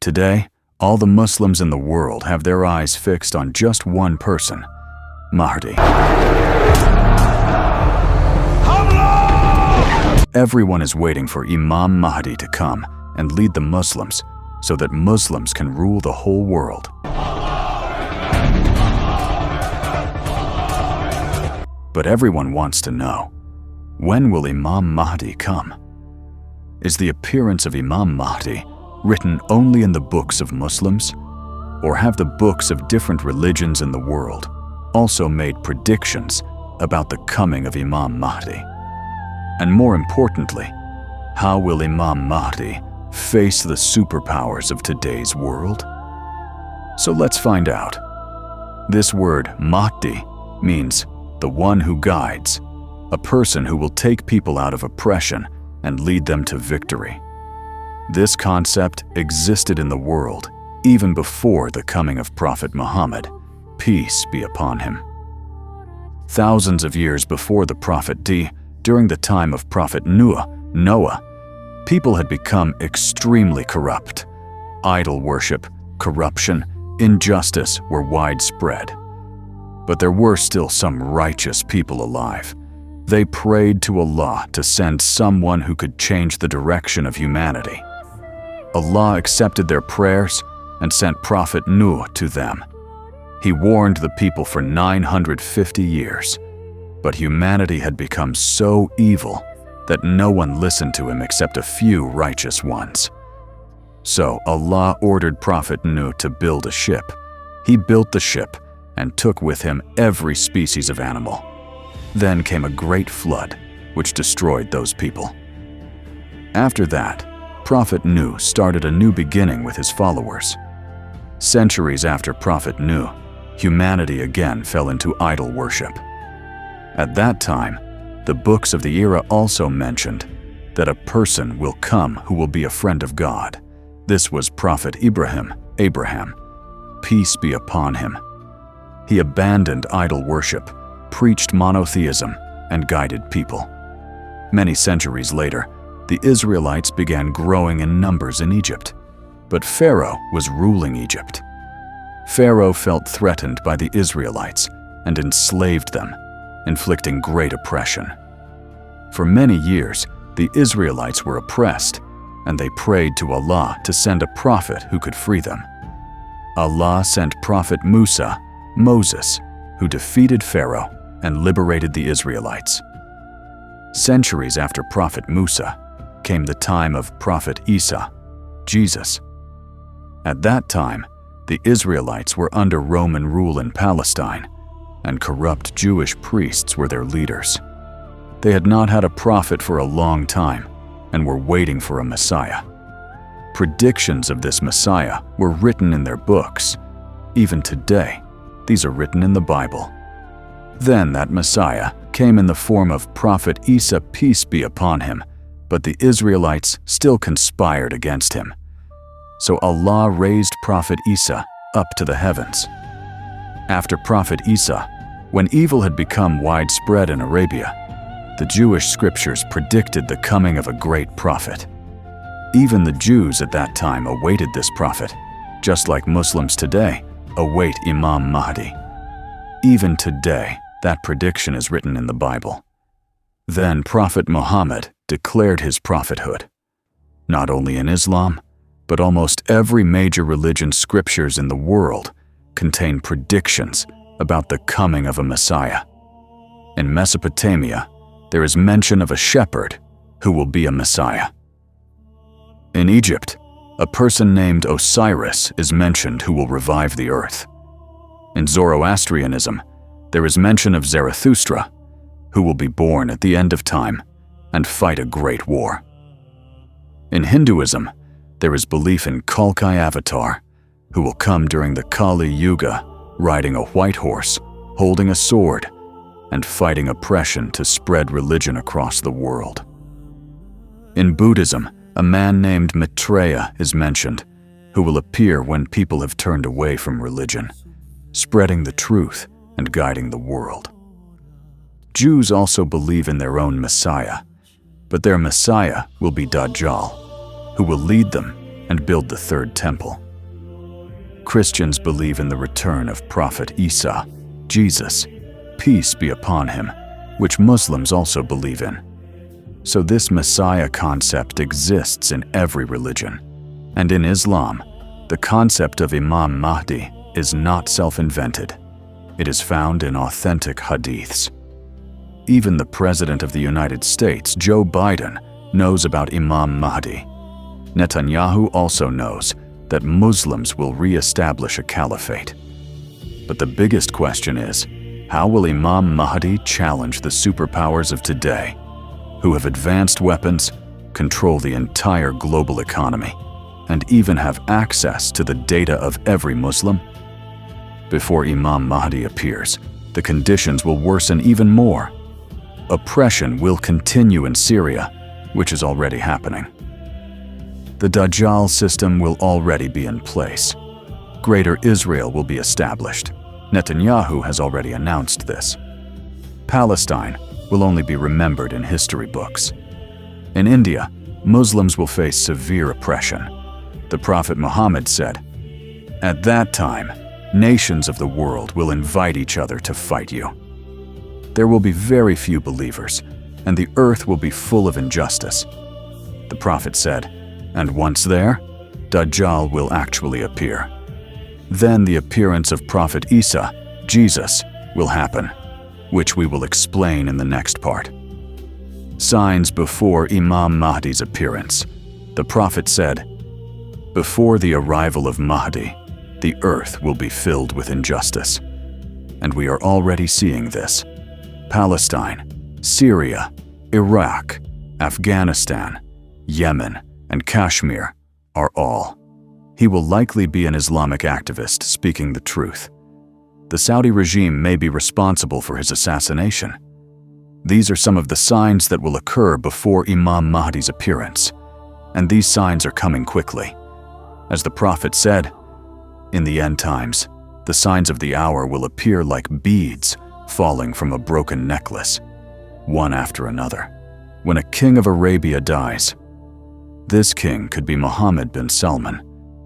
Today, all the Muslims in the world have their eyes fixed on just one person, Mahdi. Everyone is waiting for Imam Mahdi to come and lead the Muslims so that Muslims can rule the whole world. But everyone wants to know, when will Imam Mahdi come? Is the appearance of Imam Mahdi written only in the books of Muslims? Or have the books of different religions in the world also made predictions about the coming of Imam Mahdi? And more importantly, how will Imam Mahdi face the superpowers of today's world? So let's find out. This word Mahdi means the one who guides, a person who will take people out of oppression and lead them to victory. This concept existed in the world even before the coming of Prophet Muhammad, peace be upon him. Thousands of years before the Prophet during the time of Prophet Noah, people had become extremely corrupt. Idol worship, corruption, injustice were widespread. But there were still some righteous people alive. They prayed to Allah to send someone who could change the direction of humanity. Allah accepted their prayers and sent Prophet Nuh to them. He warned the people for 950 years, but humanity had become so evil that no one listened to him except a few righteous ones. So Allah ordered Prophet Nuh to build a ship. He built the ship and took with him every species of animal. Then came a great flood, which destroyed those people. After that, Prophet Nuh started a new beginning with his followers. Centuries after Prophet Nuh, humanity again fell into idol worship. At that time, the books of the era also mentioned that a person will come who will be a friend of God. This was Prophet Abraham, peace be upon him. He abandoned idol worship, preached monotheism, and guided people. Many centuries later, the Israelites began growing in numbers in Egypt, but Pharaoh was ruling Egypt. Pharaoh felt threatened by the Israelites and enslaved them, inflicting great oppression. For many years, the Israelites were oppressed, and they prayed to Allah to send a prophet who could free them. Allah sent Prophet Moses, who defeated Pharaoh and liberated the Israelites. Centuries after Prophet Musa came the time of Prophet Isa, Jesus. At that time, the Israelites were under Roman rule in Palestine, and corrupt Jewish priests were their leaders. They had not had a prophet for a long time and were waiting for a Messiah. Predictions of this Messiah were written in their books. Even today, these are written in the Bible. Then that Messiah came in the form of Prophet Isa, peace be upon him, but the Israelites still conspired against him. So Allah raised Prophet Isa up to the heavens. After Prophet Isa, when evil had become widespread in Arabia, the Jewish scriptures predicted the coming of a great prophet. Even the Jews at that time awaited this prophet, just like Muslims today await Imam Mahdi. Even today, that prediction is written in the Bible. Then Prophet Muhammad declared his prophethood. Not only in Islam, but almost every major religion scriptures in the world contain predictions about the coming of a Messiah. In Mesopotamia, there is mention of a shepherd who will be a Messiah. In Egypt, a person named Osiris is mentioned who will revive the earth. In Zoroastrianism, there is mention of Zarathustra, who will be born at the end of time and fight a great war. In Hinduism, there is belief in Kalki Avatar, who will come during the Kali Yuga, riding a white horse, holding a sword, and fighting oppression to spread religion across the world. In Buddhism, a man named Maitreya is mentioned, who will appear when people have turned away from religion, spreading the truth and guiding the world. Jews also believe in their own Messiah, but their Messiah will be Dajjal, who will lead them and build the third temple. Christians believe in the return of Prophet Isa, Jesus, peace be upon him, which Muslims also believe in. So this Messiah concept exists in every religion. And in Islam, the concept of Imam Mahdi is not self-invented. It is found in authentic hadiths. Even the President of the United States, Joe Biden, knows about Imam Mahdi. Netanyahu also knows that Muslims will re-establish a caliphate. But the biggest question is, how will Imam Mahdi challenge the superpowers of today, who have advanced weapons, control the entire global economy, and even have access to the data of every Muslim? Before Imam Mahdi appears, the conditions will worsen even more. Oppression will continue in Syria, which is already happening. The Dajjal system will already be in place. Greater Israel will be established. Netanyahu has already announced this. Palestine will only be remembered in history books. In India, Muslims will face severe oppression. The Prophet Muhammad said, "At that time, nations of the world will invite each other to fight you. There will be very few believers, and the earth will be full of injustice." The Prophet said, "And once there, Dajjal will actually appear. Then the appearance of Prophet Isa, Jesus, will happen, which we will explain in the next part." Signs before Imam Mahdi's appearance. The Prophet said, "Before the arrival of Mahdi, the earth will be filled with injustice." And we are already seeing this. Palestine, Syria, Iraq, Afghanistan, Yemen, and Kashmir are all. He will likely be an Islamic activist speaking the truth. The Saudi regime may be responsible for his assassination. These are some of the signs that will occur before Imam Mahdi's appearance, and these signs are coming quickly. As the Prophet said, in the end times, the signs of the hour will appear like beads falling from a broken necklace, one after another. When a king of Arabia dies, this king could be Mohammed bin Salman,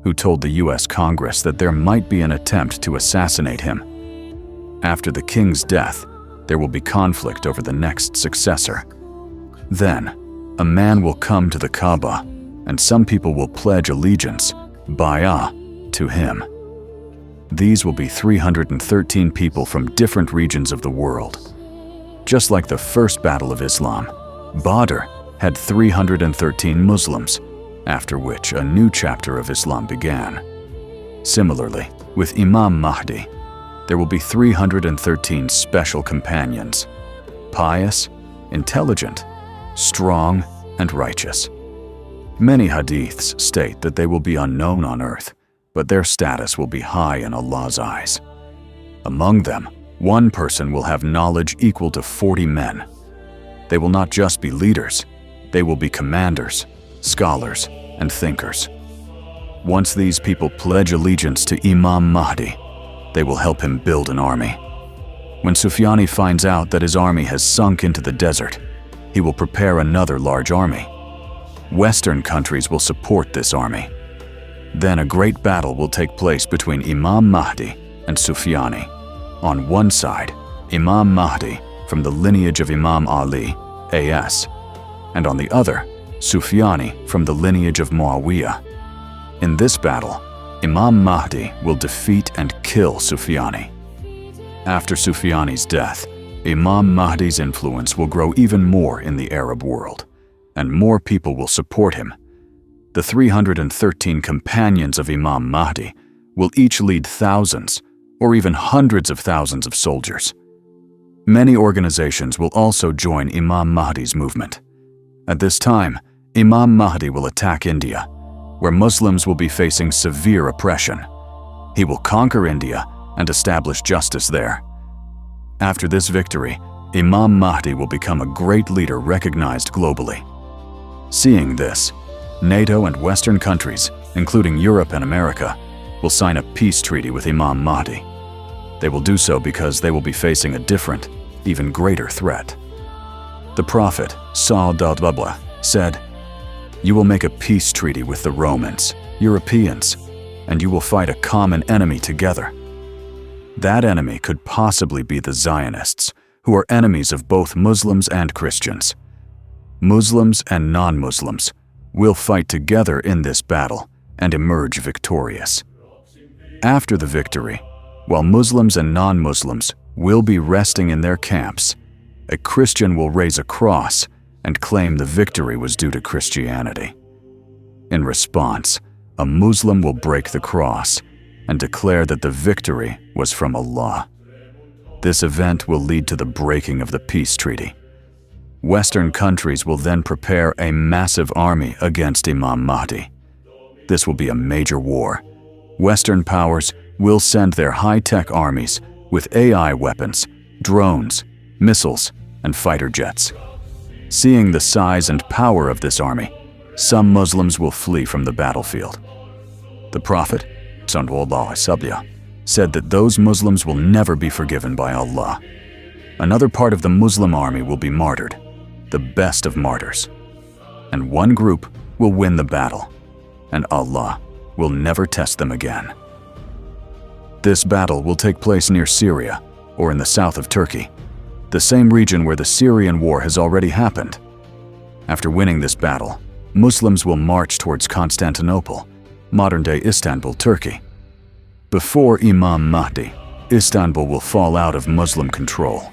who told the US Congress that there might be an attempt to assassinate him. After the king's death, there will be conflict over the next successor. Then, a man will come to the Kaaba, and some people will pledge allegiance, bay'ah, to him. These will be 313 people from different regions of the world. Just like the first battle of Islam, Badr had 313 Muslims, after which a new chapter of Islam began. Similarly, with Imam Mahdi, there will be 313 special companions, pious, intelligent, strong, and righteous. Many hadiths state that they will be unknown on earth, but their status will be high in Allah's eyes. Among them, one person will have knowledge equal to 40 men. They will not just be leaders, they will be commanders, scholars, and thinkers. Once these people pledge allegiance to Imam Mahdi, they will help him build an army. When Sufyani finds out that his army has sunk into the desert, he will prepare another large army. Western countries will support this army. Then a great battle will take place between Imam Mahdi and Sufyani. On one side, Imam Mahdi from the lineage of Imam Ali, A.S., and on the other, Sufyani from the lineage of Muawiyah. In this battle, Imam Mahdi will defeat and kill Sufyani. After Sufyani's death, Imam Mahdi's influence will grow even more in the Arab world, and more people will support him. The 313 companions of Imam Mahdi will each lead thousands or even hundreds of thousands of soldiers. Many organizations will also join Imam Mahdi's movement. At this time, Imam Mahdi will attack India, where Muslims will be facing severe oppression. He will conquer India and establish justice there. After this victory, Imam Mahdi will become a great leader recognized globally. Seeing this, NATO and Western countries, including Europe and America, will sign a peace treaty with Imam Mahdi. They will do so because they will be facing a different, even greater threat. The Prophet, Sallallahu Alaihi Wasallam, said, "You will make a peace treaty with the Romans, Europeans, and you will fight a common enemy together. That enemy could possibly be the Zionists, who are enemies of both Muslims and Christians. Muslims and non-Muslims will fight together in this battle and emerge victorious. After the victory, while Muslims and non-Muslims will be resting in their camps, a Christian will raise a cross and claim the victory was due to Christianity. In response, a Muslim will break the cross and declare that the victory was from Allah. This event will lead to the breaking of the peace treaty. Western countries will then prepare a massive army against Imam Mahdi. This will be a major war. Western powers will send their high-tech armies with AI weapons, drones, missiles, and fighter jets. Seeing the size and power of this army, some Muslims will flee from the battlefield. The Prophet, Sunan Abū Dāwūd, said that those Muslims will never be forgiven by Allah. Another part of the Muslim army will be martyred, the best of martyrs. And one group will win the battle, and Allah will never test them again. This battle will take place near Syria, or in the south of Turkey, the same region where the Syrian war has already happened. After winning this battle, Muslims will march towards Constantinople, modern-day Istanbul, Turkey. Before Imam Mahdi, Istanbul will fall out of Muslim control.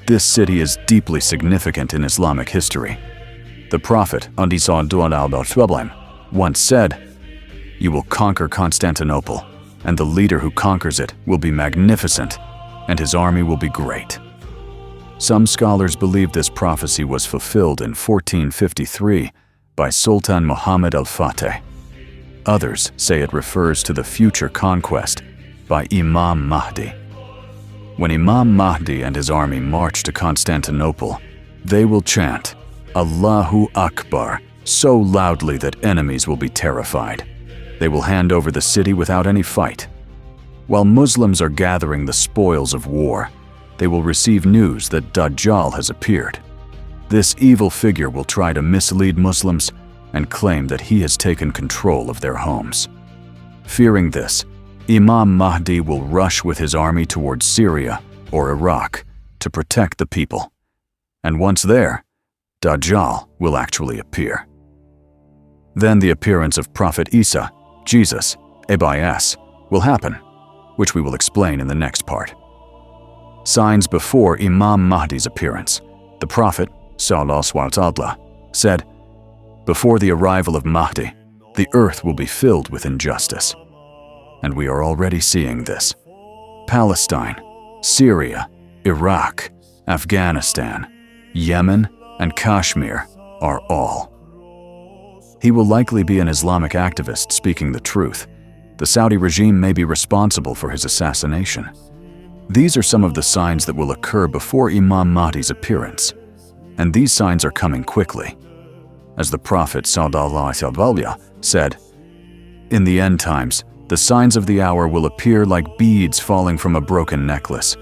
This city is deeply significant in Islamic history. The Prophet once said, "You will conquer Constantinople, and the leader who conquers it will be magnificent, and his army will be great." Some scholars believe this prophecy was fulfilled in 1453 by Sultan Muhammad al-Fateh. Others say it refers to the future conquest by Imam Mahdi. When Imam Mahdi and his army march to Constantinople, they will chant, "Allahu Akbar," so loudly that enemies will be terrified. They will hand over the city without any fight. While Muslims are gathering the spoils of war, they will receive news that Dajjal has appeared. This evil figure will try to mislead Muslims and claim that he has taken control of their homes. Fearing this, Imam Mahdi will rush with his army towards Syria or Iraq to protect the people. And once there, Dajjal will actually appear. Then the appearance of Prophet Isa, Jesus, Abayas, will happen, which we will explain in the next part. Signs before Imam Mahdi's appearance. The Prophet, Sallallahu Alaihi Wasallam, said, "Before the arrival of Mahdi, the earth will be filled with injustice." And we are already seeing this. Palestine, Syria, Iraq, Afghanistan, Yemen, and Kashmir are all. He will likely be an Islamic activist speaking the truth. The Saudi regime may be responsible for his assassination. These are some of the signs that will occur before Imam Mahdi's appearance. And these signs are coming quickly. As the Prophet ﷺ said, "In the end times, the signs of the hour will appear like beads falling from a broken necklace.